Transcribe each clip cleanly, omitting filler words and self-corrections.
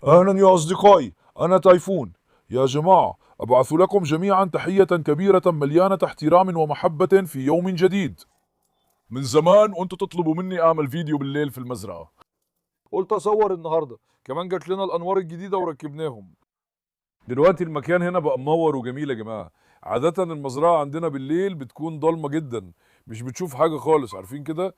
أهلا يا أصدقائي، أنا تايفون. يا جماعة، أبعث لكم جميعا تحية كبيرة مليانة احترام ومحبة في يوم جديد. من زمان وانتوا تطلبوا مني أعمل فيديو بالليل في المزرعة، قلت أصور النهاردة. كمان جات لنا الأنوار الجديدة وركبناهم. دلوقتي المكان هنا بقى منور وجميل يا جماعة. عادة المزرعة عندنا بالليل بتكون ضلمة جدا، مش بتشوف حاجة خالص، عارفين كده؟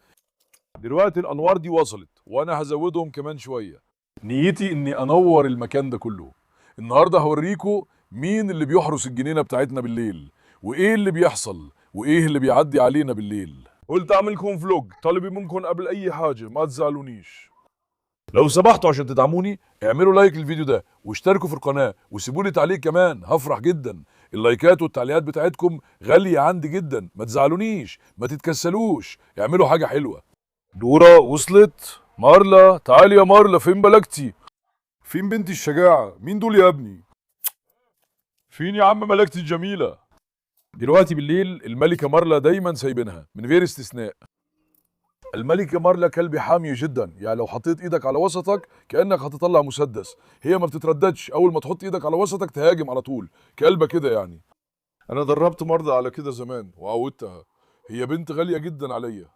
دلوقتي الأنوار دي وصلت وأنا هزودهم كمان شوية. نيتي اني انور المكان ده كله. النهارده هوريكم مين اللي بيحرس الجنينه بتاعتنا بالليل، وايه اللي بيحصل، وايه اللي بيعدي علينا بالليل. قلت اعملكم فلوج، طلبي منكم قبل اي حاجه ما تزعلونيش. لو سمحتوا عشان تدعموني اعملوا لايك للفيديو ده واشتركوا في القناه وسيبوا لي تعليق كمان، هفرح جدا. اللايكات والتعليقات بتاعتكم غاليه عندي جدا، ما تزعلونيش، ما تتكسلوش، اعملوا حاجه حلوه. دورة وصلت. مارلا، تعالي يا مارلا، فين بلغتي؟ فين بنت الشجاعة؟ مين دول يا ابني؟ فين يا عم ملكتي الجميلة؟ دلوقتي بالليل الملكة مارلا دايما سايبينها من غير استثناء. الملكة مارلا كلب حامي جدا، يعني لو حطيت ايدك على وسطك كأنك هتطلع مسدس، هي ما بتترددش، اول ما تحط ايدك على وسطك تهاجم على طول، كلبة كده يعني. انا دربت مارلا على كده زمان وعودتها، هي بنت غالية جدا عليا.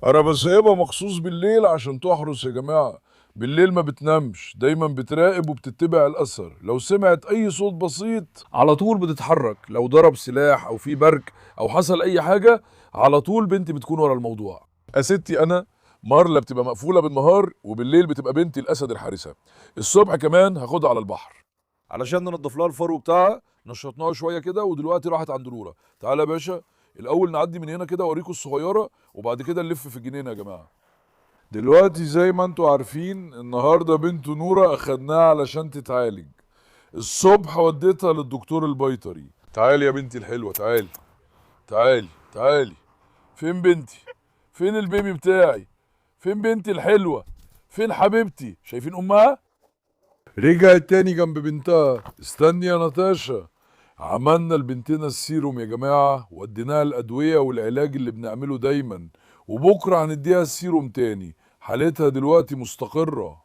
انا بسيبها مخصوص بالليل عشان تحرس يا جماعة. بالليل ما بتنامش، دايما بتراقب وبتتبع الاثر، لو سمعت اي صوت بسيط على طول بتتحرك، لو ضرب سلاح او في برك او حصل اي حاجة على طول بنتي بتكون ورا الموضوع. يا ستي انا مارلا بتبقى مقفولة بالنهار وبالليل بتبقى بنتي الاسد الحارسة. الصبح كمان هاخدها على البحر علشان ننضف لها الفرو بتاعها، نشطناها شوية كده ودلوقتي راحت عند نورة. تعالى يا باشا، الاول نعدي من هنا كده اوريكم الصغيرة وبعد كده نلف في الجنينة يا جماعة. دلوقتي زي ما انتوا عارفين النهارده بنت نورة اخدناها علشان تتعالج. الصبح وديتها للدكتور البيطري. تعالي يا بنتي الحلوة، تعالي تعالي تعالي. فين بنتي؟ فين البيبي بتاعي؟ فين بنتي الحلوة؟ فين حبيبتي؟ شايفين امها؟ رجعت تاني جنب بنتها. استني يا ناتاشا. عملنا لبنتنا السيروم يا جماعة، وديناها الأدوية والعلاج اللي بنعمله دايما، وبكرة هنديها السيروم تاني. حالتها دلوقتي مستقرة.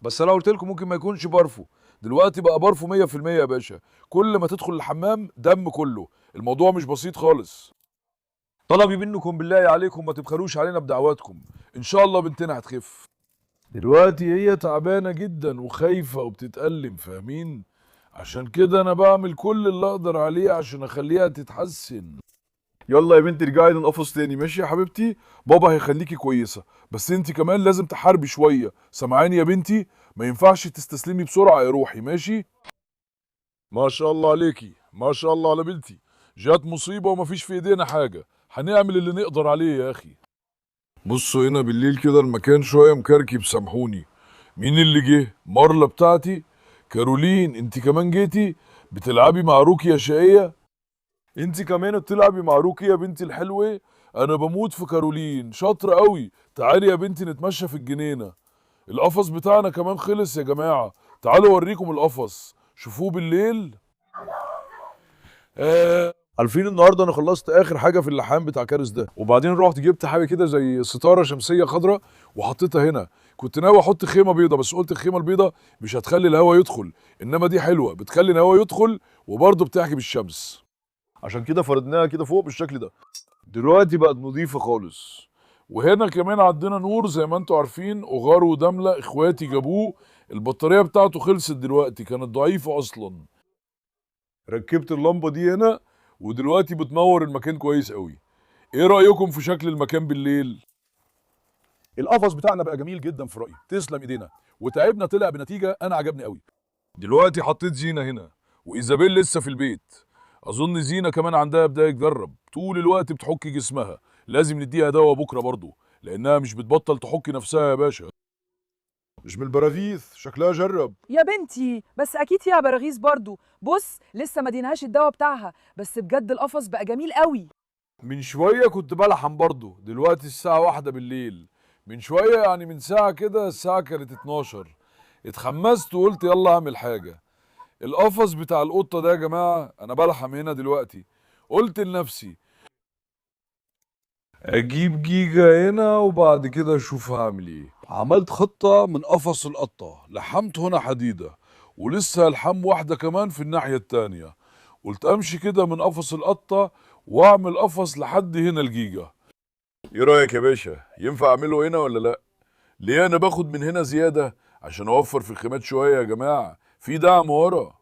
بس أنا قلت لكم ممكن ما يكونش بارفو، دلوقتي بقى بارفو 100% يا باشا. كل ما تدخل الحمام دم كله، الموضوع مش بسيط خالص. طلبي منكم بالله عليكم ما تبخلوش علينا بدعواتكم، إن شاء الله بنتنا هتخف. دلوقتي هي تعبانة جدا وخايفة وبتتألم، فاهمين؟ عشان كده انا بعمل كل اللي اقدر عليه عشان اخليها تتحسن. يلا يا بنتي ارجعي للقفص تاني، ماشي يا حبيبتي؟ بابا هيخليكي كويسة، بس انت كمان لازم تحاربي شوية، سامعاني يا بنتي؟ ما ينفعش تستسلمي بسرعة يا روحي، ماشي؟ ما شاء الله عليكي، ما شاء الله على بنتي. جات مصيبة ومفيش في ايدينا حاجة، هنعمل اللي نقدر عليه يا اخي. بصوا هنا بالليل كده المكان شوية مكركب، سامحوني. مين اللي جه؟ مارلا بتاعتي. كارولين انت كمان جيتي؟ بتلعبي مع روكي يا شقية؟ انت كمان بتلعبي مع روكي يا بنتي الحلوة؟ انا بموت في كارولين، شاطرة قوي. تعالي يا بنتي نتمشى في الجنينة. القفص بتاعنا كمان خلص يا جماعة، تعالوا اوريكم القفص، شوفوه بالليل. عارفين النهارده انا خلصت اخر حاجه في اللحام بتاع كارث ده، وبعدين رحت جبت حاجه كده زي ستاره شمسيه خضراء وحطيتها هنا. كنت ناوي احط خيمه بيضه بس قلت الخيمه البيضه مش هتخلي الهواء يدخل، انما دي حلوه بتخلي الهواء يدخل وبرضه بتحجب الشمس، عشان كده فردناها كده فوق بالشكل ده. دلوقتي بقت نظيفه خالص. وهنا كمان عندنا نور زي ما انتوا عارفين، اغار ودمله اخواتي جابوه. البطاريه بتاعته خلصت دلوقتي، كانت ضعيفه اصلا. ركبت اللمبه دي هنا ودلوقتي بتنور المكان كويس قوي. ايه رأيكم في شكل المكان بالليل؟ القفص بتاعنا بقى جميل جدا في رأيي، تسلم ايدينا، وتعبنا طلع بنتيجة انا عجبني قوي. دلوقتي حطيت زينة هنا، وايزابيل لسه في البيت. اظن زينة كمان عندها بداية تجرب، طول الوقت بتحك جسمها، لازم نديها دواء بكرة برضه، لانها مش بتبطل تحك نفسها يا باشا. مش من البراغيث، شكلها جرب. يا بنتي بس اكيد فيها براغيث برضو. بص لسه ما دينهاش الدواء بتاعها، بس بجد القفص بقى جميل قوي. من شوية كنت بلحم برضه، دلوقتي الساعة 1 بالليل. من شوية يعني من ساعة كده الساعة كانت 12. اتخمست وقلت يلا اعمل حاجة. القفص بتاع القطة ده يا جماعة أنا بلحم هنا دلوقتي، قلت لنفسي اجيب جيجا هنا وبعد كده اشوف هعمل ايه. عملت خطة من قفص القطة، لحمت هنا حديدة ولسه الحم واحدة كمان في الناحية التانية. قلت امشي كده من قفص القطة واعمل قفص لحد هنا الجيجا. ايه رأيك يا باشا؟ ينفع اعمله هنا ولا لا؟ ليه انا باخد من هنا زيادة؟ عشان اوفر في الخامات شوية يا جماعة، في دعم ورا.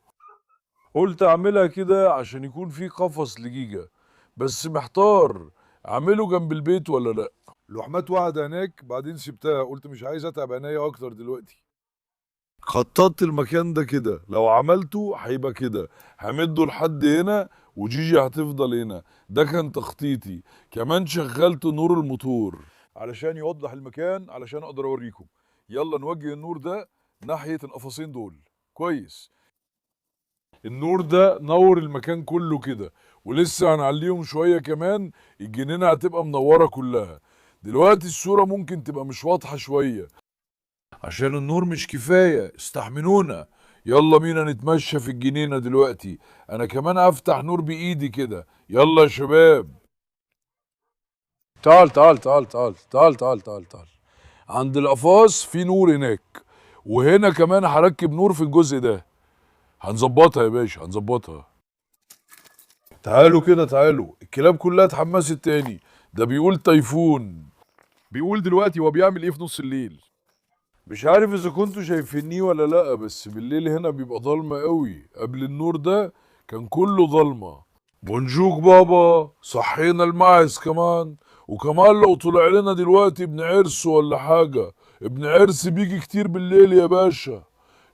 قلت اعملها كده عشان يكون في قفص لجيجا، بس محتار اعمله جنب البيت ولا لا. لحمات واحدة هناك بعدين سبتها، قلت مش عايز اتعب عينيا اكتر دلوقتي. خططت المكان ده كده، لو عملته هيبقى كده، همده لحد هنا وجيجي هتفضل هنا. ده كان تخطيطي. كمان شغلت نور الموتور علشان يوضح المكان، علشان اقدر اوريكم. يلا نوجه النور ده ناحية القفصين دول. كويس. النور ده نور المكان كله كده، ولسه هنعليهم شوية كمان، الجنينة هتبقى منورة كلها. دلوقتي الصورة ممكن تبقى مش واضحة شوية عشان النور مش كفاية، استحملونا. يلا بينا نتمشى في الجنينة دلوقتي. انا كمان هفتح نور بايدي كده. يلا يا شباب. تعال تعال تعال تعال تعال تعال تعال تعال. عند القفاص في نور هناك، وهنا كمان هركب نور في الجزء ده. هنظبطها يا باشا، هنظبطها. تعالوا كده تعالوا، الكلاب كلها اتحمست تاني. ده بيقول تيفون. بيقول دلوقتي هو بيعمل ايه في نص الليل. مش عارف اذا كنتوا شايفيني ولا لا، بس بالليل هنا بيبقى ضلمة قوي. قبل النور ده كان كله ضلمة. بونجوك بابا، صحينا الماعز كمان. وكمان لو طلع لنا دلوقتي ابن عرس ولا حاجة. ابن عرس بيجي كتير بالليل يا باشا.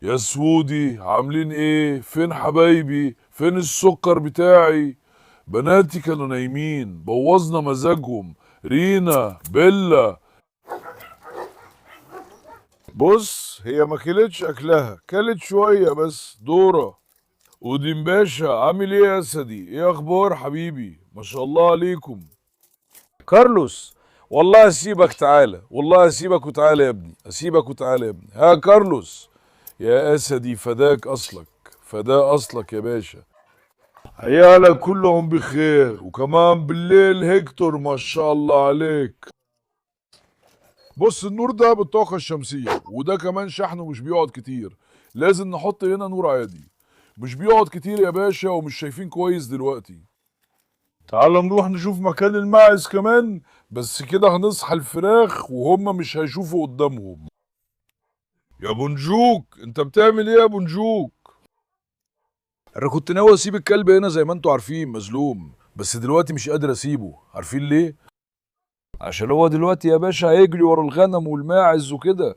يا سودي، عاملين ايه؟ فين حبايبي؟ فين السكر بتاعي؟ بناتي كانوا نايمين، بوظنا مزاجهم. رينا، بيلا. بص، هي ما كلتش اكلها، كلت شوية بس. دورة. ودين باشا، عامل ايه يا اسدي؟ ايه اخبار حبيبي؟ ما شاء الله عليكم. كارلوس، والله اسيبك تعالى، والله اسيبك وتعالى يا ابني، اسيبك وتعالى يا ابني. ها كارلوس يا اسدي، فداك اصلك، فدا اصلك يا باشا. عيالك كلهم بخير، وكمان بالليل هيكتور ما شاء الله عليك. بص، النور ده بالطاقة الشمسية، وده كمان شحنه مش بيقعد كتير. لازم نحط هنا نور عادي. مش بيقعد كتير يا باشا، ومش شايفين كويس دلوقتي. تعال نروح نشوف مكان الماعز كمان، بس كده هنصحى الفراخ وهم مش هيشوفوا قدامهم. يا بونجوك، انت بتعمل ايه يا بونجوك؟ انا كنت ناوي اسيب الكلب هنا زي ما انتوا عارفين مظلوم، بس دلوقتي مش قادر اسيبه. عارفين ليه؟ عشان هو دلوقتي يا باشا هيجري ورا الغنم والماعز وكده.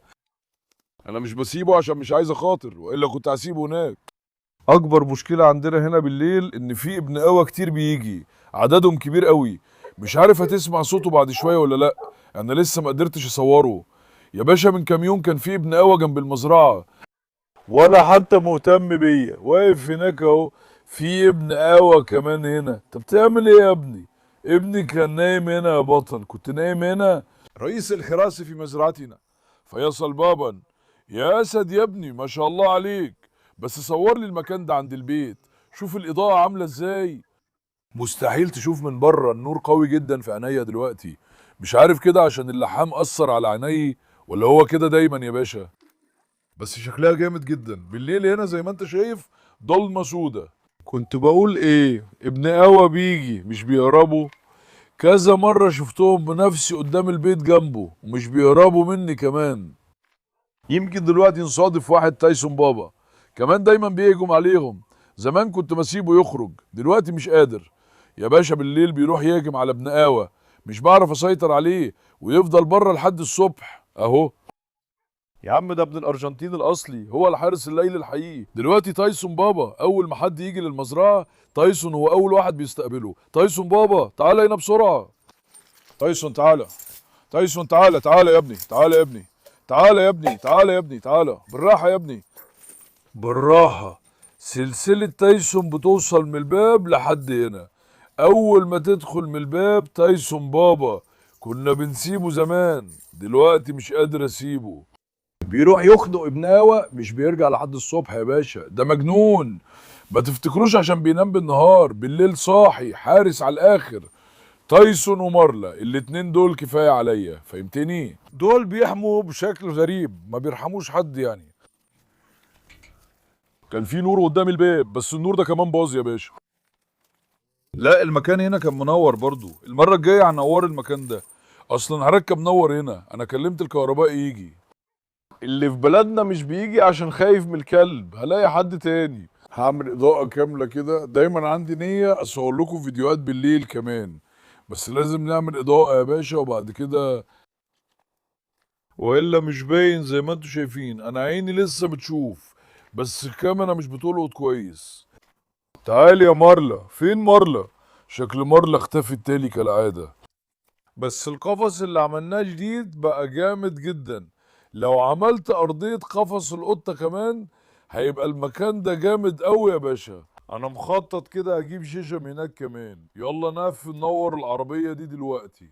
انا مش بسيبه عشان مش عايز اخاطر، والا كنت هسيبه هناك. اكبر مشكلة عندنا هنا بالليل ان في ابن قوى كتير بيجي، عددهم كبير قوي. مش عارف هتسمع صوته بعد شوية ولا لا. انا لسه ما قدرتش اصوره. يا باشا من كام يوم كان في ابن قوى جنب المزرعة، ولا حتى مهتم بيا. واقف هناك اهو. في ابن قوى كمان هنا. انت بتعمل ايه يا ابني؟ ابني كان نايم هنا يا بطل. كنت نايم هنا. رئيس الحراسة في مزرعتنا فيصل بابا. يا اسد يا ابني، ما شاء الله عليك. بس صور لي المكان ده عند البيت. شوف الاضاءة عاملة ازاي. مستحيل تشوف من بره، النور قوي جدا في عينيا دلوقتي. مش عارف كده عشان اللحام اثر على عيني، ولا هو كده دايما يا باشا. بس شكلها جامد جدا بالليل هنا زي ما انت شايف. ضلمة سودة. كنت بقول ايه، ابن قوى بيجي مش بيقربوا. كذا مرة شفتهم بنفسي قدام البيت جنبه ومش بيقربوا مني كمان. يمكن دلوقتي نصادف واحد تايسون بابا كمان دايما بيهجم عليهم. زمان كنت بسيبه يخرج، دلوقتي مش قادر. يا باشا بالليل بيروح يهجم على ابن قاوة، مش بعرف اسيطر عليه، ويفضل بره لحد الصبح اهو. يا عم ده ابن الارجنتين الاصلي، هو الحارس الليلي الحقيقي. دلوقتي تايسون بابا اول ما حد يجي للمزرعه، تايسون هو اول واحد بيستقبله. تايسون بابا تعالى هنا بسرعه. تايسون تعالى. تايسون تعالى، تعالى يا ابني، تعالى يا ابني، تعالى يا ابني، تعالى يا ابني، تعالى بالراحه يا ابني، بالراحه. سلسله تايسون بتوصل من الباب لحد هنا. اول ما تدخل من الباب تايسون بابا. كنا بنسيبه زمان، دلوقتي مش قادر اسيبه. بيروح يخنق ابن قوى، مش بيرجع لحد الصبح يا باشا. ده مجنون. ما تفتكروش عشان بينام بالنهار، بالليل صاحي حارس على الاخر. تايسون ومارلا الاتنين دول كفاية عليا، فهمتني؟ دول بيحموا بشكل غريب، ما بيرحموش حد يعني. كان في نور قدام الباب بس النور ده كمان باظ يا باشا. لا، المكان هنا كان منور برضو، المرة الجاية هنور المكان ده. اصلا هركب نور هنا، انا كلمت الكهربائي يجي. اللي في بلدنا مش بيجي عشان خايف من الكلب، هلاقي حد تاني. هعمل اضاءة كاملة كده، دايما عندي نية اصور لكم فيديوهات بالليل كمان، بس لازم نعمل اضاءة يا باشا وبعد كده. والا مش باين زي ما انتوا شايفين، انا عيني لسه بتشوف بس الكاميرا مش بتلقط كويس. تعالي يا مارلا، فين مارلا؟ شكل مارلا اختفت تاني كالعادة. بس القفص اللي عملناه جديد بقى جامد جدا، لو عملت ارضية قفص القطة كمان هيبقى المكان ده جامد قوي يا باشا. انا مخطط كده اجيب شيشة من هناك كمان. يلا ننور العربية دي دلوقتي.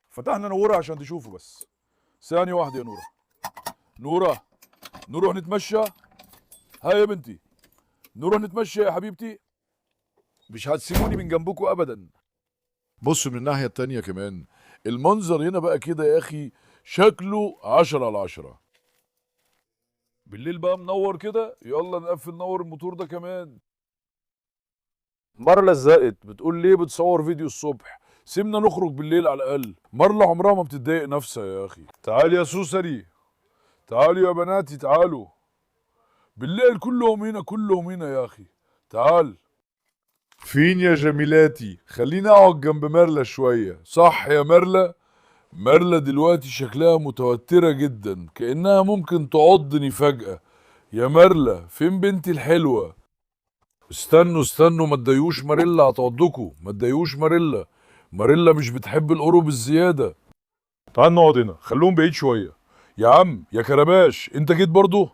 فتحنا نورها عشان تشوفوا بس. ثانية واحدة يا نورة. نورة، نروح نتمشى. هاي يا بنتي، نروح نتمشى يا حبيبتي. مش هتسيبوني من جنبكم ابدا. بص من الناحية التانية كمان، المنظر هنا بقى كده يا اخي شكله 10/10. بالليل بقى منور كده، يلا نقفل نور الموتور ده كمان. مرة لزقت بتقول ليه بتصور فيديو الصبح، سيبنا نخرج بالليل على الاقل. مرة عمرها ما بتتضايق نفسها يا اخي. تعالي يا سوسري، تعالوا يا بناتي تعالوا. بالليل كلهم هنا كلهم هنا يا اخي. تعال. فين يا جميلاتي؟ خليني اقعد جنب مرلة شوية، صح يا مرلة؟ مرلة دلوقتي شكلها متوترة جدا، كأنها ممكن تعضني فجأة. يا مرلة فين بنتي الحلوة؟ استنوا استنوا، ما تضايقوش ماريلا هتعضكوا، ما تضايقوش ماريلا. ماريلا مش بتحب القرب الزيادة. تعال نقعد هنا، خلوهم بعيد شوية. يا عم يا كرباش، انت جيت برضو؟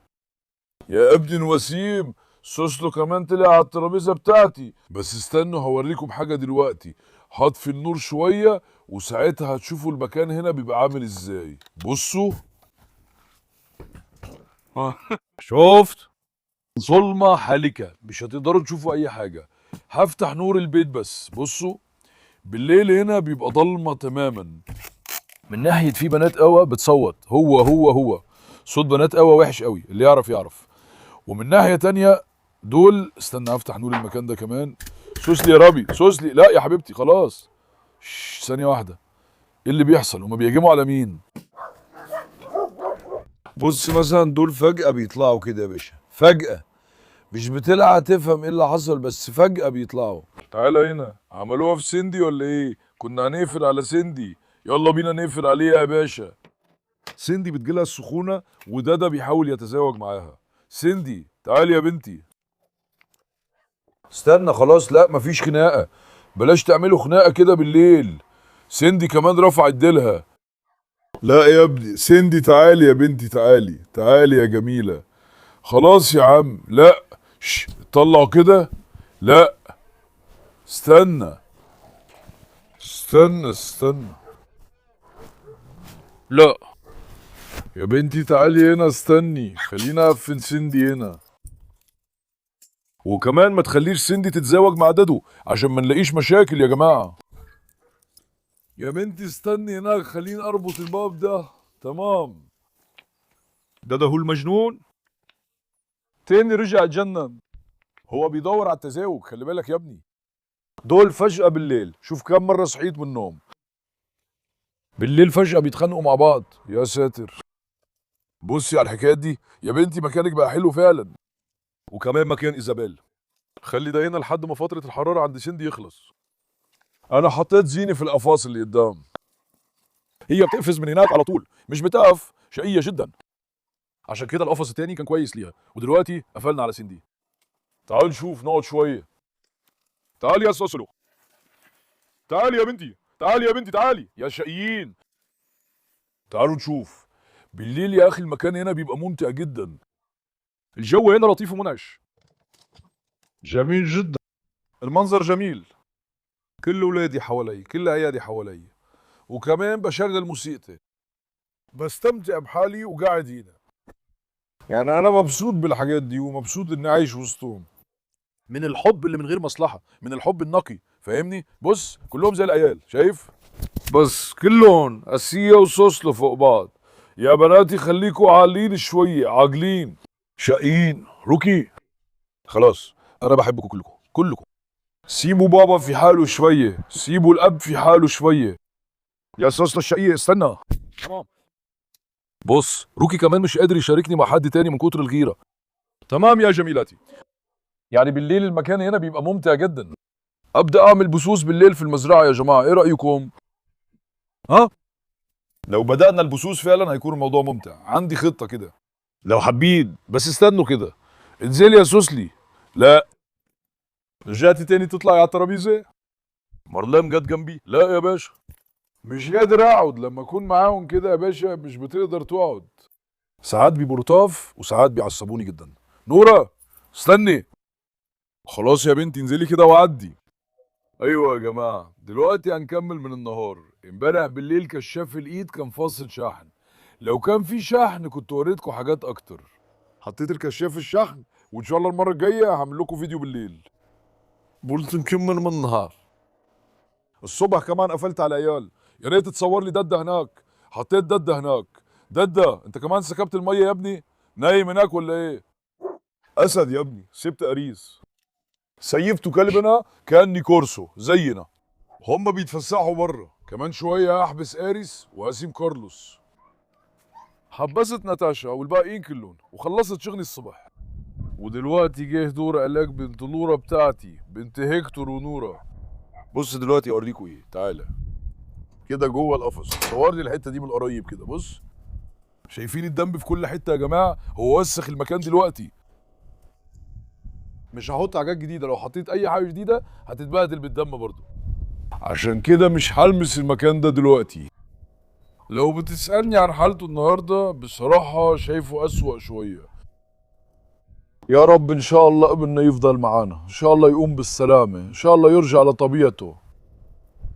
يا ابني الوسيم، سوسلو كمان طلع على الترابيزه بتاعتي. بس استنوا هوريكم حاجه دلوقتي. هطفي النور شويه وساعتها هتشوفوا المكان هنا بيبقى عامل ازاي. بصوا. شفت؟ ظلمه حالكه، مش هتقدروا تشوفوا اي حاجه. هفتح نور البيت بس بصوا. بالليل هنا بيبقى ضلمه تماما. من ناحيه في بنات قوي بتصوت، هو صوت بنات قوي وحش قوي، اللي يعرف يعرف. ومن ناحية تانية دول، استنى افتح نور المكان ده كمان. سوسلي يا ربي، سوسلي، لا يا حبيبتي خلاص. ثانية واحدة، ايه اللي بيحصل؟ هما بيهجموا على مين؟ بص مثلا دول فجأة بيطلعوا كده يا باشا، فجأة. مش بتلعب تفهم ايه اللي حصل، بس فجأة بيطلعوا. تعالى هنا، عملوها في سندي ولا ايه؟ كنا هنقفل على سندي، يلا بينا نقفل عليها يا باشا. سندي بتجيلها السخونة ودادا بيحاول يتزاوج معاها. سندي تعالي يا بنتي. استنى خلاص، لا مفيش خناقة، بلاش تعملوا خناقة كده بالليل. سندي كمان رفعت ديلها. لا يا ابني، سندي تعالي يا بنتي، تعالي تعالي يا جميلة. خلاص يا عم، لا. طلعوا كده. لا استنى استنى استنى. لا يا بنتي تعالي هنا، استني، خلينا اقفل سندي هنا. وكمان ما تخليش سندي تتزاوج مع دادو عشان ما نلاقيش مشاكل يا جماعة. يا بنتي استني هناك، خليني اربط الباب ده. تمام. ده هو المجنون تاني رجع اتجنن. هو بيدور على التزاوج، خلي بالك يا ابني. دول فجأة بالليل، شوف كم مرة صحيت من النوم. بالليل فجأة بيتخانقوا مع بعض، يا ساتر. بصي على الحكايات دي يا بنتي، مكانك بقى حلو فعلا. وكمان مكان ايزابيل. خلي ده هنا لحد ما فترة الحرارة عند سندي يخلص. انا حطيت زيني في القفاص اللي قدام. هي بتقفز من هناك على طول، مش بتقف، شقية جدا. عشان كده القفص التاني كان كويس ليها، ودلوقتي قفلنا على سندي. تعال نشوف، نقعد شوية. تعالي يا سوسلو، تعالي يا بنتي، تعالي يا بنتي، تعالي يا شقيين. تعالوا نشوف. بالليل يا اخي المكان هنا بيبقى ممتع جدا. الجو هنا لطيف ومنعش. جميل جدا. المنظر جميل. كل ولادي حوالي، كل عيالي حوالي، وكمان بشغل موسيقتي، بستمتع بحالي وقاعد هنا. يعني انا مبسوط بالحاجات دي ومبسوط اني عايش وسطهم. من الحب اللي من غير مصلحة، من الحب النقي، فاهمني؟ بص كلهم زي العيال، شايف؟ بس كلهم قسية وصوصلة فوق بعض. يا بناتي خليكوا عاقلين شوية، عاقلين. شقيين. روكي خلاص انا بحبكم كلكم. سيبوا بابا في حاله شوية، سيبوا الأب في حاله شوية. يا صوصة الشقية استنى. تمام. بص روكي كمان مش قادر يشاركني مع حد تاني من كتر الغيرة. تمام يا جميلاتي. يعني بالليل المكان هنا بيبقى ممتع جدا. ابدا اعمل بثوث بالليل في المزرعة يا جماعة، ايه رأيكم؟ ها؟ لو بدأنا البثوث فعلا هيكون الموضوع ممتع. عندي خطة كده لو حابين، بس استنوا كده. انزلي يا سوسلي. لا رجعتي تاني تطلعي على الترابيزة؟ مرلام جت جنبي. لا يا باشا مش قادر اقعد، لما اكون معاهم كده يا باشا مش بتقدر تقعد. ساعات بيبقوا لطاف وساعات بيعصبوني جدا. نورة استني. خلاص يا بنتي انزلي كده وعدي. ايوه يا جماعه دلوقتي هنكمل من النهار. امبارح بالليل كشاف الايد كان فاصل شحن، لو كان في شحن كنت وريتكم حاجات اكتر. حطيت الكشاف في الشحن وان شاء الله المره الجايه هعمل لكم فيديو بالليل. قلت نكمل من النهار. الصبح كمان قفلت على العيال. يا ريت تصور لي دده هناك. حطيت دده هناك. دده انت كمان سكبت الميه يا ابني؟ نايم هناك ولا ايه؟ اسد يا ابني سبت اريس. سيفت كلبنا كاني كورسو زينا. هم بيتفسحوا بره، كمان شويه احبس اريس واسيم كارلوس. حبست ناتاشا والباقيين كلهم وخلصت شغلي الصبح. ودلوقتي جه دور علاج بنت لورا بتاعتي، بنت هيكتور ونورا. بص دلوقتي اوريكوا ايه، تعالى كده جوه القفص. صور لي الحته دي من قريب كده. بص شايفين الدم في كل حته يا جماعه؟ هو وسخ المكان دلوقتي. مش هحط حاجات جديده، لو حطيت اي حاجه جديده هتتبهدل بالدم برضه. عشان كده مش هلمس المكان ده دلوقتي. لو بتسالني عن حالته النهارده بصراحه شايفه اسوأ شويه. يا رب ان شاء الله ابننا يفضل معانا، ان شاء الله يقوم بالسلامه، ان شاء الله يرجع لطبيعته.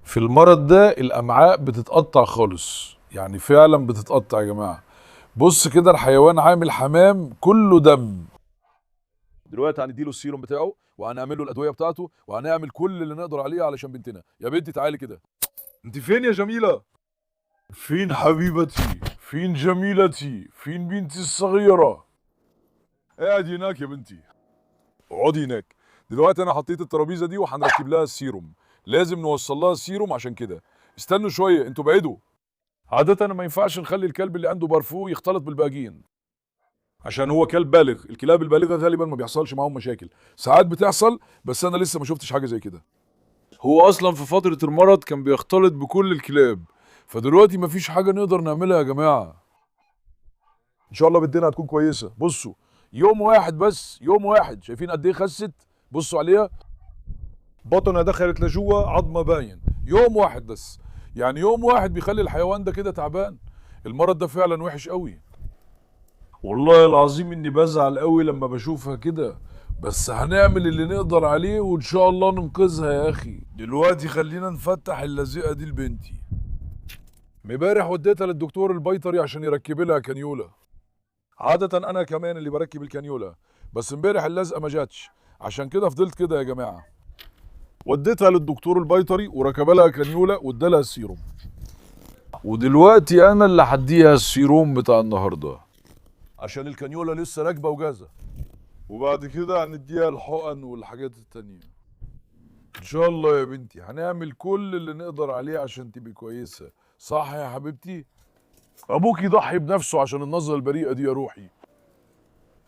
في المرض ده الامعاء بتتقطع خالص، يعني فعلا بتتقطع يا جماعه. بص كده الحيوان عامل حمام كله دم. دلوقتي هنديله السيروم بتاعه وهنعمل له الادويه بتاعته وهنعمل كل اللي نقدر عليه علشان بنتنا. يا بنتي تعالي كده. انت فين يا جميله؟ فين حبيبتي؟ فين جميلتي؟ فين بنتي الصغيره؟ قاعد هناك يا بنتي. اقعدي هناك. دلوقتي انا حطيت الترابيزه دي وهنركب لها السيروم. لازم نوصل لها السيروم، عشان كده استنوا شويه انتوا بعيدوا. عاده ما ينفعش نخلي الكلب اللي عنده بارفو يختلط بالباقيين، عشان هو كلب بالغ. الكلاب البالغه غالبا ما بيحصلش معاهم مشاكل، ساعات بتحصل بس انا لسه ما شفتش حاجه زي كده. هو اصلا في فتره المرض كان بيختلط بكل الكلاب، فدلوقتي ما فيش حاجه نقدر نعملها يا جماعه. ان شاء الله بنتنا هتكون كويسه. بصوا يوم واحد بس، يوم واحد، شايفين قد ايه خست؟ بصوا عليها، بطنها دخلت لجوه، عظمه باين. يوم واحد بس، يعني يوم واحد بيخلي الحيوان ده كده تعبان. المرض ده فعلا وحش قوي. والله العظيم اني بزعل قوي لما بشوفها كده، بس هنعمل اللي نقدر عليه وان شاء الله ننقذها يا اخي. دلوقتي خلينا نفتح اللزقه دي لبنتي. امبارح وديتها للدكتور البيطري عشان يركب لها كانيولا. عادة انا كمان اللي بركب الكانيولا، بس امبارح اللزقه ما جاتش، عشان كده فضلت كده يا جماعه. وديتها للدكتور البيطري وركب لها كانيولا وادالها السيروم. ودلوقتي انا اللي هديها السيروم بتاع النهارده، عشان الكانيولا لسه راكبه وجاهزه. وبعد كده هنديها الحقن والحاجات التانية. ان شاء الله يا بنتي هنعمل كل اللي نقدر عليه عشان تبقي كويسه. صح يا حبيبتي؟ ابوك يضحي بنفسه عشان النظره البريئه دي يا روحي.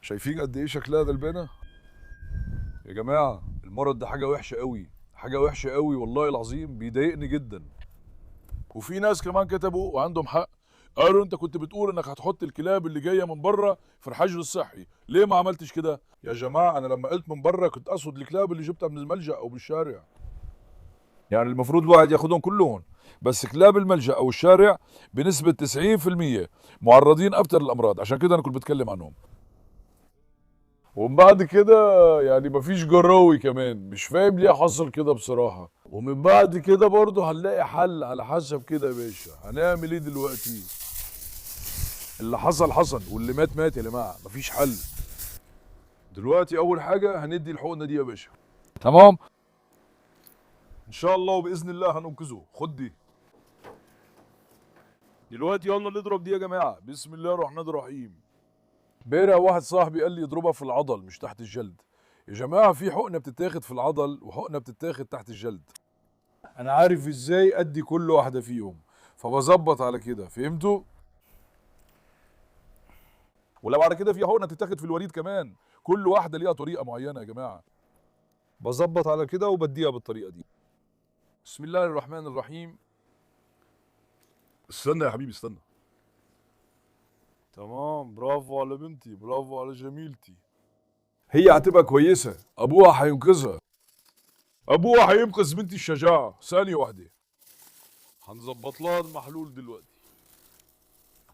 شايفين قد ايه شكلها غلبانه؟ يا جماعه المرض ده حاجه وحشه قوي، حاجه وحشه قوي والله العظيم، بيضايقني جدا. وفي ناس كمان كتبوا وعندهم حق، قالوا انت كنت بتقول انك هتحط الكلاب اللي جايه من بره في الحجر الصحي، ليه ما عملتش كده؟ يا جماعه انا لما قلت من بره كنت اقصد الكلاب اللي جبتها من الملجأ او بالشارع. يعني المفروض الواحد ياخدهم كلهم، بس كلاب الملجأ او الشارع بنسبه 90% معرضين اكتر للامراض، عشان كده انا كنت بتكلم عنهم. ومن بعد كده يعني مفيش جراوي كمان، مش فاهم ليه حصل كده بصراحه. ومن بعد كده برضه هنلاقي حل على حسب كده يا باشا. هنعمل ايه دلوقتي؟ اللي حصل حصل واللي مات مات يا جماعه، مفيش حل. دلوقتي اول حاجه هندي الحقنه دي يا باشا. تمام. ان شاء الله وباذن الله هننقذه. خد دي. دلوقتي يلا نضرب دي يا جماعه. بسم الله الرحمن الرحيم. امبارح واحد صاحبي قال لي يضربها في العضل مش تحت الجلد. يا جماعه في حقنه بتتاخد في العضل وحقنه بتتاخد تحت الجلد. انا عارف ازاي ادي كل واحده فيهم، فبظبط على كده. فهمتوا؟ ولو على كده في حقنه تتاخد في الوريد كمان. كل واحده ليها طريقه معينه يا جماعه. بظبط على كده وبديها بالطريقه دي. بسم الله الرحمن الرحيم. استنى يا حبيبي استنى. تمام، برافو على بنتي، برافو على جميلتي. هي هتبقى كويسه، ابوها هينقذها. ابوها هينقذ بنتي الشجاعه. ثانيه واحده، هنظبط لها المحلول دلوقتي.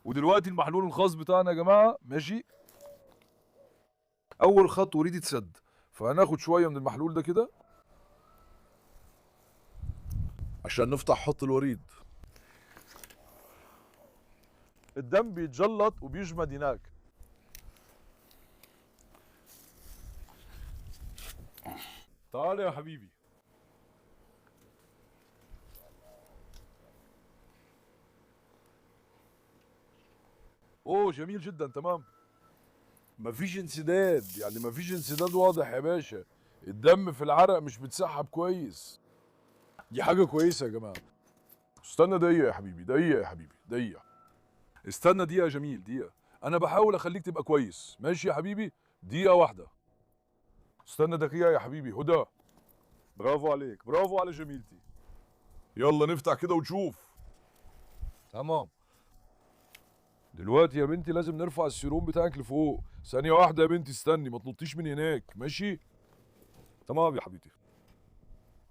ودلوقتي المحلول الخاص بتاعنا يا جماعه ماشي. اول خط وريد يتسد، فهناخد شويه من المحلول ده كده عشان نفتح خط الوريد. الدم بيتجلط وبيجمد هناك. تعال يا حبيبي. اوه جميل جدا، تمام. مفيش انسداد، يعني مفيش انسداد واضح يا باشا. الدم في العرق مش بتسحب كويس. دي حاجة كويسة يا جماعة. استنى دقيقة يا حبيبي، دقيقة يا حبيبي، دقيقة. استنى دقيقة يا جميل، دقيقة. أنا بحاول أخليك تبقى كويس، ماشي يا حبيبي؟ دقيقة واحدة. استنى دقيقة يا حبيبي، هدى. برافو عليك، برافو على جميلتي. يلا نفتح كده ونشوف. تمام. دلوقتي يا بنتي لازم نرفع السيروم بتاعك لفوق. ثانية واحدة يا بنتي، استني ما تنطيش من هناك، ماشي؟ تمام يا حبيبتي.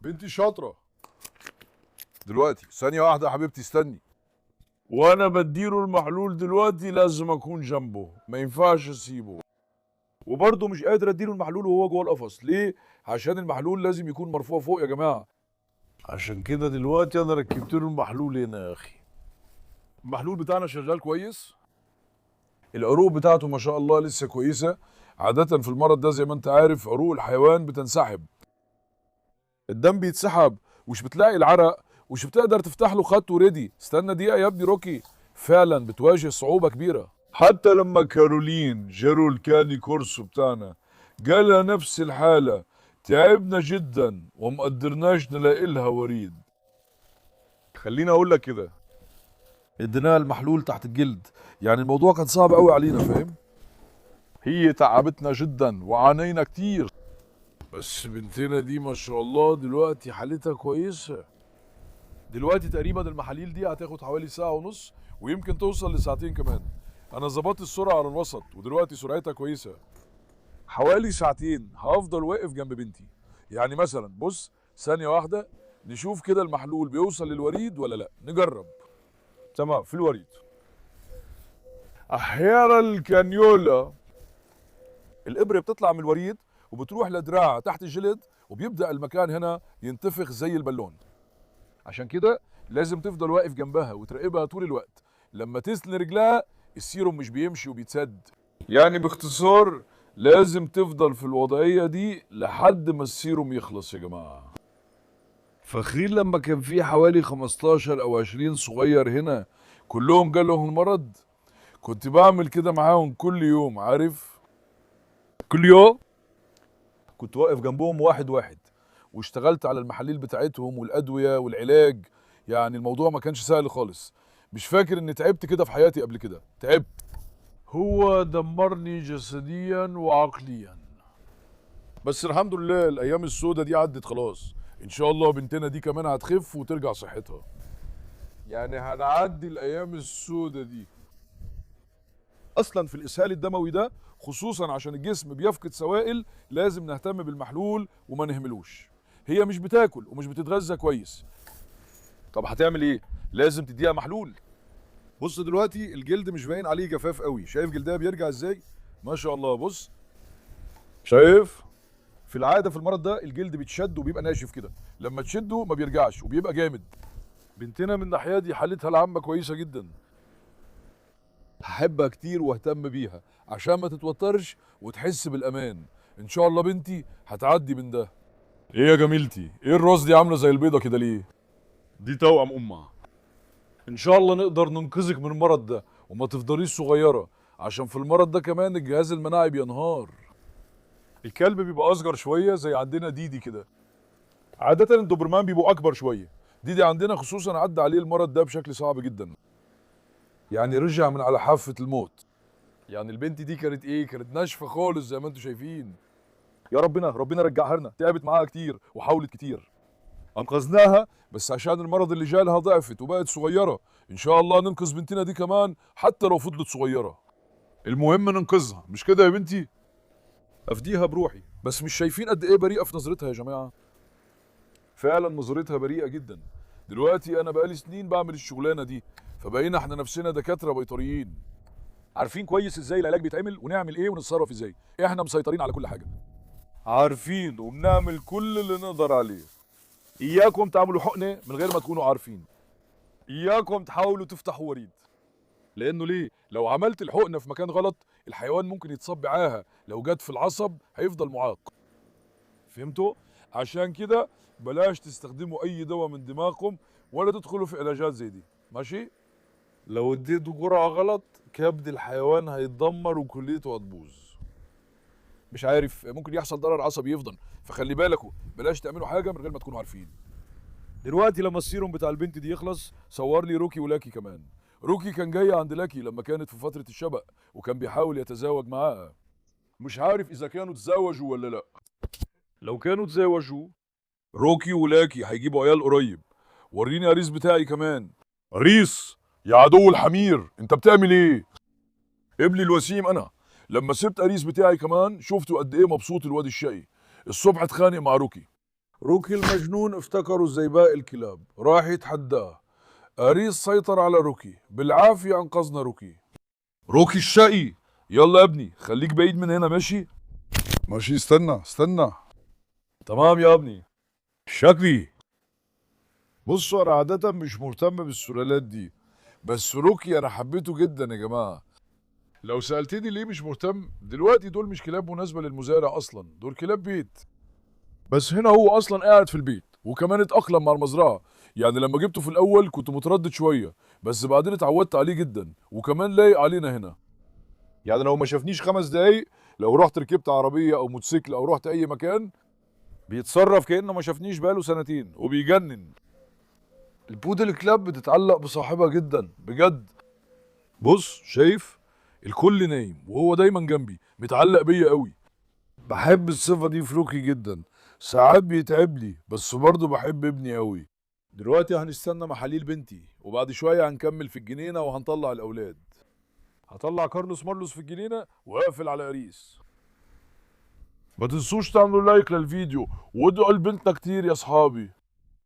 بنتي شاطرة. دلوقتي ثانية واحدة يا حبيبتي، استني. وانا بديله المحلول دلوقتي لازم اكون جنبه، ما ينفعش اسيبه. وبرضه مش قادر اديله المحلول وهو جوه القفص. ليه؟ عشان المحلول لازم يكون مرفوع فوق يا جماعة. عشان كده دلوقتي انا ركبت له المحلول هنا يا اخي. المحلول بتاعنا شغال كويس. العروق بتاعته ما شاء الله لسه كويسة. عادة في المرض ده زي ما انت عارف عروق الحيوان بتنسحب. الدم بيتسحب ومش بتلاقي العرق ومش بتقدر تفتح له خط وريدي. استنى دقيقة يا ابني روكي. فعلا بتواجه صعوبة كبيرة. حتى لما كارولين جيرول كاني كورسو بتاعنا جالها نفس الحالة، تعبنا جدا ومقدرناش نلاقي لها وريد. خليني اقول لك كده، اديناها المحلول تحت الجلد، يعني الموضوع كان صعب قوي علينا، فاهم؟ هي تعبتنا جدا وعانينا كتير، بس بنتنا دي ما شاء الله دلوقتي حالتها كويسة. دلوقتي تقريبا المحاليل دي هتاخد حوالي ساعة ونص ويمكن توصل لساعتين كمان. انا ظبطت السرعة على الوسط ودلوقتي سرعتها كويسة. حوالي ساعتين هفضل واقف جنب بنتي. يعني مثلا بص، ثانية واحدة نشوف كده المحلول بيوصل للوريد ولا لا. نجرب. تمام، في الوريد. احيانا الكانيولا، الابره بتطلع من الوريد وبتروح لدراع تحت الجلد وبيبدا المكان هنا ينتفخ زي البالون. عشان كده لازم تفضل واقف جنبها وتراقبها طول الوقت. لما تسن رجلها السيروم مش بيمشي وبيتسد. يعني باختصار لازم تفضل في الوضعيه دي لحد ما السيروم يخلص يا جماعه. فاكرين لما كان في حوالي 15 او 20 صغير هنا كلهم جالهم المرض؟ كنت بعمل كده معاهم كل يوم، عارف؟ كل يوم كنت واقف جنبهم واحد واحد واشتغلت على المحاليل بتاعتهم والادويه والعلاج. يعني الموضوع ما كانش سهل خالص. مش فاكر اني تعبت كده في حياتي قبل كده. تعبت. هو دمرني جسديا وعقليا، بس الحمد لله الايام السوداء دي عدت خلاص. ان شاء الله بنتنا دي كمان هتخف وترجع صحتها. يعني هنعدي الايام السوداء دي. اصلا في الاسهال الدموي ده خصوصا عشان الجسم بيفقد سوائل لازم نهتم بالمحلول وما نهملوش. هي مش بتاكل ومش بتتغذى كويس. طب هتعمل ايه؟ لازم تديها محلول. بص دلوقتي الجلد مش باين عليه جفاف قوي. شايف جلدها بيرجع ازاي؟ ما شاء الله. بص شايف؟ في العاده في المرض ده الجلد بيتشد وبيبقى ناشف كده. لما تشده ما بيرجعش وبيبقى جامد. بنتنا من الناحيه دي حالتها العامه كويسه جدا. هحبها كتير واهتم بيها عشان ما تتوترش وتحس بالامان. ان شاء الله بنتي هتعدي من ده. ايه يا جميلتي، ايه الراس دي عامله زي البيضه كده ليه؟ دي توأم امها. ان شاء الله نقدر ننقذك من المرض ده وما تفضليش صغيره، عشان في المرض ده كمان الجهاز المناعي بينهار. الكلب بيبقى اصغر شويه زي عندنا ديدي كده. عاده الدوبرمان بيبقوا اكبر شويه. ديدي عندنا خصوصا عدى عليه المرض ده بشكل صعب جدا، يعني رجع من على حافه الموت. يعني البنت دي كانت ايه، كانت ناشفه خالص زي ما انتم شايفين. يا ربنا رجعها لنا، تعبت معاها كتير وحاولت كتير. انقذناها بس عشان المرض اللي جالها ضعفت وبقت صغيره. ان شاء الله ننقذ بنتنا دي كمان حتى لو فضلت صغيره. المهم ننقذها، مش كده يا بنتي؟ افديها بروحي. بس مش شايفين قد ايه بريئه في نظرتها يا جماعه؟ فعلا نظرتها بريئه جدا. دلوقتي انا بقالي سنين بعمل الشغلانه دي، فبقينا احنا نفسنا دكاتره بيطريين، عارفين كويس ازاي العلاج بيتعمل ونعمل ايه ونتصرف ازاي. احنا مسيطرين على كل حاجه، عارفين وبنعمل كل اللي نقدر عليه. اياكم تعملوا حقنه من غير ما تكونوا عارفين. اياكم تحاولوا تفتحوا وريد، لانه ليه؟ لو عملت الحقنه في مكان غلط الحيوان ممكن يتصاب بعاهه، لو جت في العصب هيفضل معاق. فهمتوا؟ عشان كده بلاش تستخدموا اي دواء من دماغكم ولا تدخلوا في علاجات زي دي، ماشي؟ لو اديتوا جرعه غلط كبد الحيوان هيتدمر وكليته هتبوظ. مش عارف، ممكن يحصل ضرر عصبي يفضل، فخلي بالكوا بلاش تعملوا حاجه من غير ما تكونوا عارفين. دلوقتي لما السيروم بتاع البنت دي يخلص صور لي روكي ولاكي كمان. روكي كان جاي عند لاكي لما كانت في فتره الشبق وكان بيحاول يتزاوج معاها. مش عارف اذا كانوا تزاوجوا ولا لا. لو كانوا تزاوجوا روكي ولاكي هيجيبوا عيال قريب. وريني اريس بتاعي كمان. اريس يا عدو الحمير، انت بتعمل ايه؟ ابني الوسيم انا. لما سبت اريس بتاعي كمان شفتوا قد ايه مبسوط الواد الشقي. الصبح اتخانق مع روكي. روكي المجنون افتكروا زي باقي الكلاب، راح يتحداه. اريس سيطر على روكي، بالعافيه انقذنا روكي. روكي الشقي، يلا يا ابني خليك بعيد من هنا، ماشي؟ ماشي، استنى. تمام يا ابني. شكلي بصوا، انا عاده مش مهتم بالسلالات دي، بس روكي انا حبيته جدا يا جماعه. لو سالتني ليه مش مهتم دلوقتي، دول مش كلاب مناسبه للمزارع اصلا، دول كلاب بيت. بس هنا هو اصلا قاعد في البيت وكمان اتاقلم مع المزرعه. يعني لما جبته في الاول كنت متردد شويه، بس بعدين اتعودت عليه جدا وكمان لايق علينا هنا. يعني لو ما شافنيش 5 دقايق، لو رحت ركبت عربيه او موتوسيكل او رحت اي مكان بيتصرف كانه ما شافنيش بقاله سنتين وبيجنن. البودل كلاب بتتعلق بصاحبها جدا بجد. بص شايف، الكل نايم وهو دايما جنبي متعلق بيا قوي. بحب الصفه دي في روكي جدا. ساعات بيتعب لي بس برضه بحب ابني قوي. دلوقتي هنستنى محاليل بنتي وبعد شويه هنكمل في الجنينه وهنطلع الاولاد. هطلع كارلوس مارلوس في الجنينه واقفل على اريس. ما تنسوش تعملوا لايك للفيديو وادعوا لبنتنا كتير يا اصحابي.